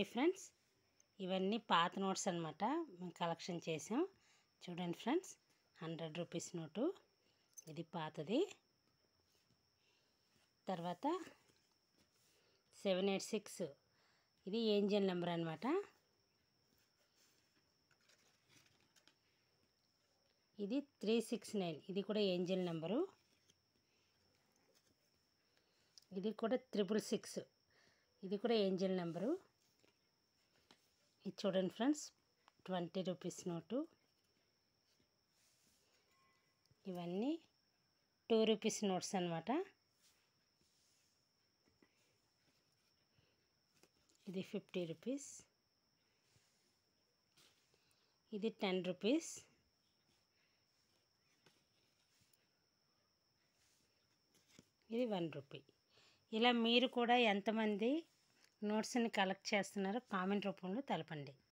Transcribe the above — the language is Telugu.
హాయ్ ఫ్రెండ్స్, ఇవన్నీ పాత నోట్స్ అన్నమాట. మేము కలెక్షన్ చేసాం. చూడండి ఫ్రెండ్స్, 100 రూపీస్ నోటు, ఇది పాతది. తర్వాత 786, ఇది ఏంజల్ నెంబర్ అన్నమాట. ఇది 369, ఇది కూడా ఏంజల్ నెంబరు. ఇది కూడా 666, ఇది కూడా ఏంజల్ నెంబరు. ఇది చూడండి ఫ్రెండ్స్, 20 రూపీస్ నోటు. ఇవన్నీ 2 రూపీస్ నోట్స్ అన్నమాట. ఇది 50 రూపీస్, ఇది 10 రూపీస్, ఇది 1 రూపీ. ఇలా మీరు కూడా ఎంతమంది నోట్స్ని కలెక్ట్ చేస్తున్నారో కామెంట్ రూపంలో తెలపండి.